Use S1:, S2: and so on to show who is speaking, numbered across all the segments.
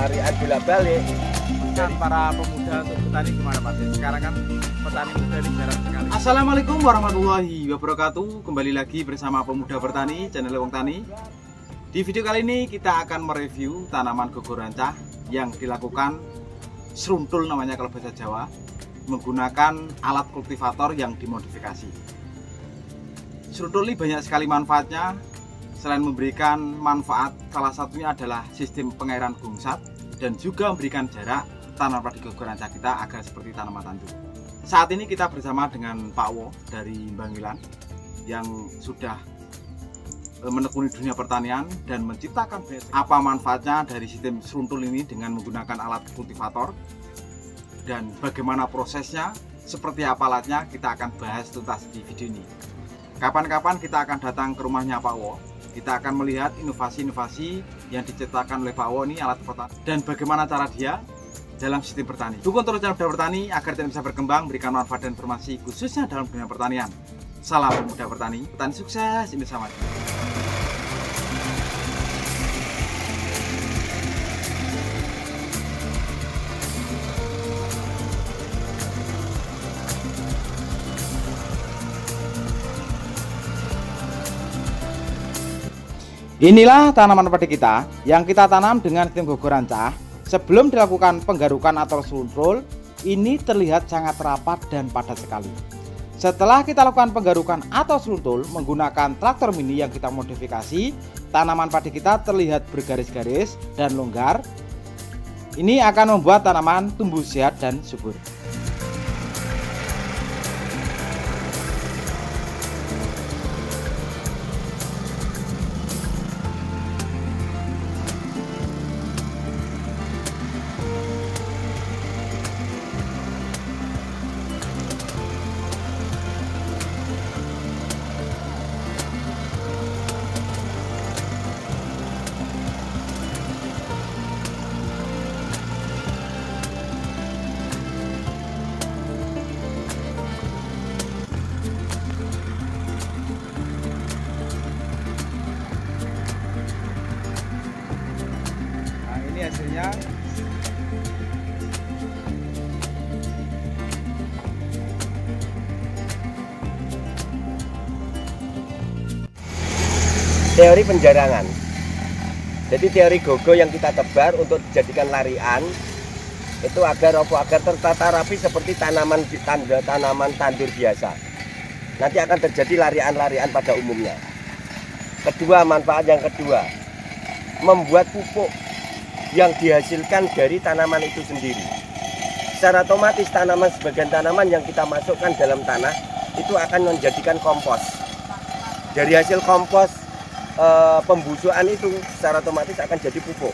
S1: larian bolak-balik.
S2: Dan para pemuda untuk petani gimana Pak? Sekarang kan petani muda ini jarang sekali.
S3: Assalamualaikum warahmatullahi wabarakatuh. Kembali lagi bersama Pemuda Bertani, channel Wong Tani. Di video kali ini kita akan mereview tanaman gogo rancah yang dilakukan seruntul namanya kalau bahasa Jawa, menggunakan alat kultivator yang dimodifikasi. Seruntul ini banyak sekali manfaatnya. Selain memberikan manfaat, salah satunya adalah sistem pengairan gungsat dan juga memberikan jarak tanaman padi gogo rancah kita agar seperti tanaman tandur. Saat ini kita bersama dengan Pak Wo dari Bangilan yang sudah menekuni dunia pertanian dan menciptakan apa manfaatnya dari sistem seruntul ini dengan menggunakan alat kultivator dan bagaimana prosesnya, seperti apa alatnya, kita akan bahas tuntas di video ini. Kapan-kapan kita akan datang ke rumahnya Pak Wo. Kita akan melihat inovasi-inovasi yang diciptakan oleh Pak Wo ini alat pertanian dan bagaimana cara dia dalam sistem bertani. Dukung terus channel Pemuda Bertani agar kita bisa berkembang, berikan manfaat dan informasi khususnya dalam dunia pertanian. Salam Pemuda Bertani, petani sukses, Indonesia maju. Inilah tanaman padi kita yang kita tanam dengan sistem gogo rancah. Sebelum dilakukan penggarukan atau seruntul, ini terlihat sangat rapat dan padat sekali. Setelah kita lakukan penggarukan atau seruntul menggunakan traktor mini yang kita modifikasi, tanaman padi kita terlihat bergaris-garis dan longgar. Ini akan membuat tanaman tumbuh sehat dan subur. Hasilnya
S1: teori penjarangan. Jadi teori gogo yang kita tebar untuk dijadikan larian itu agar tertata rapi seperti tanaman tandur biasa. Nanti akan terjadi larian-larian pada umumnya. Kedua, manfaat yang kedua, membuat pupuk yang dihasilkan dari tanaman itu sendiri. Secara otomatis sebagian tanaman yang kita masukkan dalam tanah itu akan menjadikan kompos. Dari hasil kompos pembusukan itu secara otomatis akan jadi pupuk.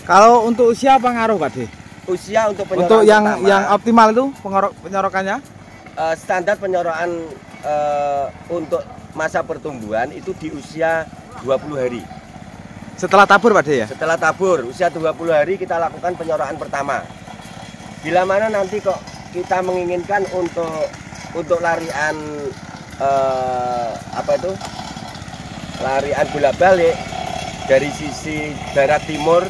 S3: kalau untuk usia apa ngaruh Pak De?
S1: Usia untuk penyorokan
S3: untuk yang optimal itu penyorokannya?
S1: Standar penyorokan untuk masa pertumbuhan itu di usia 20 hari.
S3: Setelah tabur Pak De ya?
S1: Setelah tabur, usia 20 hari kita lakukan penyorokan pertama. Bila mana nanti kok kita menginginkan untuk larian larian bolak-balik dari sisi barat timur,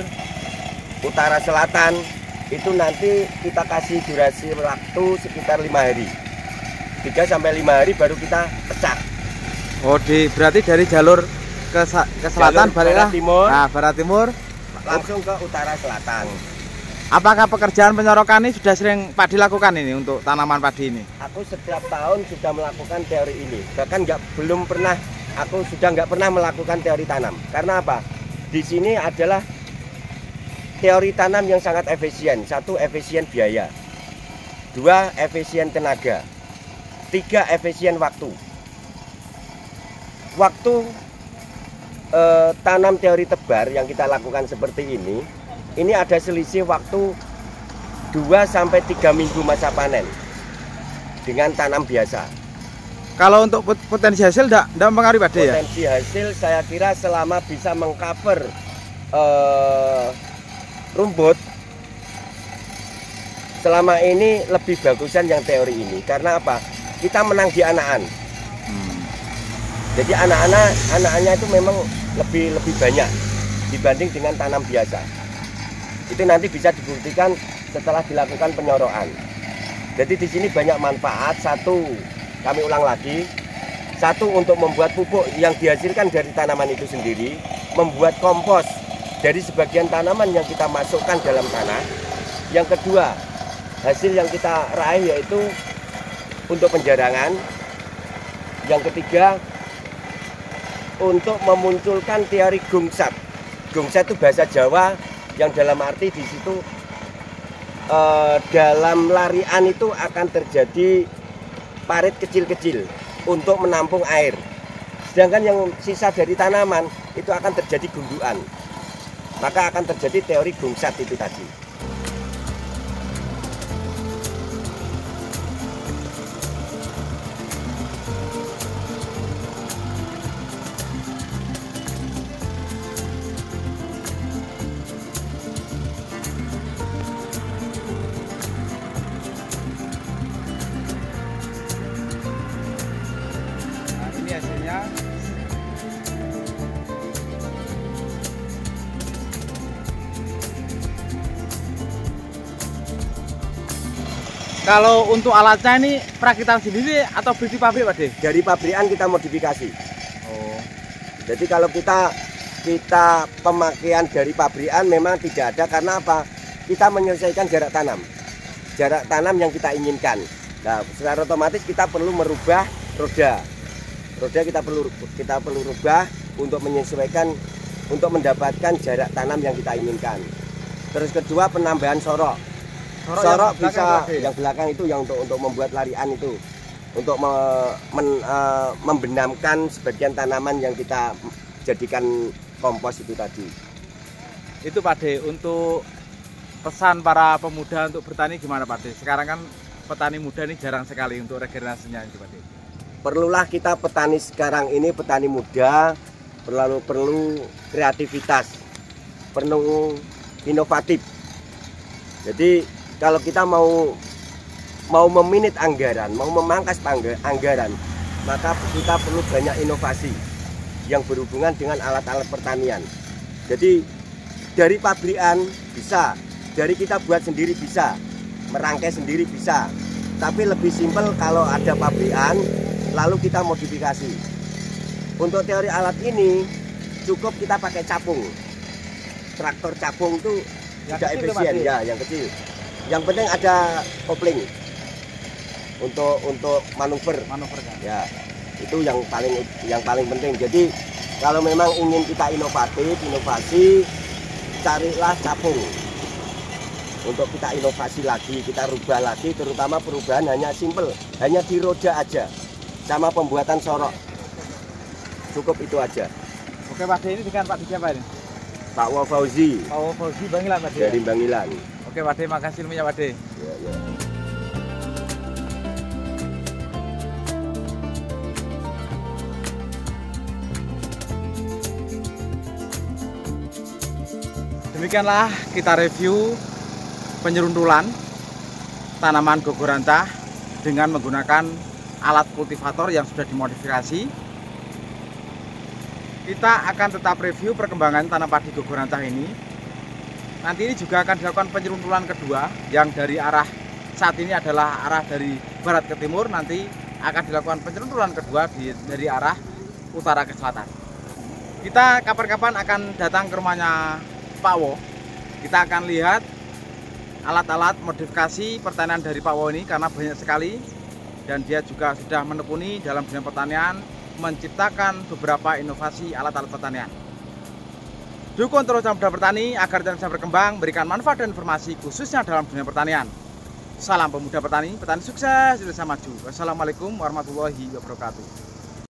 S1: utara selatan, itu nanti kita kasih durasi waktu sekitar 5 hari. 3 sampai 5 hari baru kita pecah.
S3: Oh, berarti dari jalur ke selatan baliklah barat timur
S1: langsung ke utara selatan.
S3: Apakah pekerjaan penyorokan ini sudah sering Pak dilakukan ini untuk tanaman padi ini?
S1: Aku setiap tahun sudah melakukan teori ini. Bahkan aku sudah nggak pernah melakukan teori tanam. Karena apa? Di sini adalah teori tanam yang sangat efisien. 1, efisien biaya. 2, efisien tenaga. 3, efisien waktu. Tanam teori tebar yang kita lakukan seperti ini ada selisih waktu 2-3 minggu masa panen dengan tanam biasa.
S3: Kalau untuk potensi hasil tidak mempengaruhi Pak De ya?
S1: Potensi hasil saya kira selama bisa mengcover rumput, selama ini lebih bagusan yang teori ini. Karena apa? Kita menang di anakan. Jadi anaknya itu memang lebih banyak dibanding dengan tanam biasa. Itu nanti bisa dibuktikan setelah dilakukan penyorokan. Jadi di sini banyak manfaat. Satu, kami ulang lagi. Satu, untuk membuat pupuk yang dihasilkan dari tanaman itu sendiri, membuat kompos dari sebagian tanaman yang kita masukkan dalam tanah. Yang kedua, hasil yang kita raih yaitu untuk penjarangan. Yang ketiga, untuk memunculkan teori gungsat. Gungsat itu bahasa Jawa yang dalam arti di situ dalam larian itu akan terjadi parit kecil-kecil untuk menampung air. Sedangkan yang sisa dari tanaman itu akan terjadi gundukan. Maka akan terjadi teori gungsat itu tadi.
S2: Ini hasilnya. Kalau untuk alatnya ini perakitan sendiri atau beli di pabrik, Pak De?
S1: Dari pabrikan kita modifikasi.
S2: Oh.
S1: Jadi kalau kita pemakaian dari pabrikan memang tidak ada, karena apa? Kita menyelesaikan jarak tanam. Jarak tanam yang kita inginkan. Nah, secara otomatis kita perlu merubah roda. Roda kita perlu rubah untuk menyesuaikan, untuk mendapatkan jarak tanam yang kita inginkan. Terus kedua, penambahan sorok. Sorok bisa yang belakang itu yang untuk membuat larian itu, untuk membenamkan sebagian tanaman yang kita jadikan kompos itu tadi.
S2: Itu Pak De, untuk pesan para pemuda untuk bertani gimana Pak De? Sekarang kan petani muda ini jarang sekali untuk regenerasinya itu Pak De.
S1: Perlulah kita petani sekarang ini, petani muda perlu kreativitas, perlu inovatif. Jadi kalau kita mau meminit anggaran, mau memangkas anggaran, maka kita perlu banyak inovasi yang berhubungan dengan alat-alat pertanian. Jadi dari pabrikan bisa, dari kita buat sendiri bisa, merangkai sendiri bisa. Tapi lebih simpel kalau ada pabrikan, lalu kita modifikasi. Untuk teori alat ini cukup kita pakai capung. Traktor capung itu tidak efisien ya, yang kecil. Yang penting ada kopling untuk manuver kan? Ya, itu yang paling penting. Jadi kalau memang ingin kita inovasi, carilah capung untuk kita inovasi lagi, kita rubah lagi. Terutama perubahan hanya simple, hanya di roda aja, sama pembuatan sorok. Cukup itu aja.
S2: Oke Pak De, ini dengan Pak De siapa ini?
S1: Pak Fauzi.
S2: Pak Fauzi Bangilan Pak De.
S1: Dari Bangilan.
S2: Oke Pak De, makasih ilmunya Pak De.
S1: Ya, ya.
S2: Demikianlah kita review penyeruntulan tanaman gogorancah dengan menggunakan alat kultivator yang sudah dimodifikasi. Kita akan tetap review perkembangan tanam padi gogorancah ini. Nanti ini juga akan dilakukan penyeruntulan kedua yang dari arah saat ini adalah arah dari barat ke timur. Nanti akan dilakukan penyeruntulan kedua dari arah utara ke selatan. Kita kapan-kapan akan datang ke rumahnya Pak Wo. Kita akan lihat alat-alat modifikasi pertanian dari Pak Wo ini karena banyak sekali, dan dia juga sudah menekuni dalam dunia pertanian, menciptakan beberapa inovasi alat-alat pertanian. Dukung terus dalam dunia bertani agar channel bisa berkembang, berikan manfaat dan informasi khususnya dalam dunia pertanian. Salam pemuda petani, petani sukses, Indonesia maju. Wassalamualaikum warahmatullahi wabarakatuh.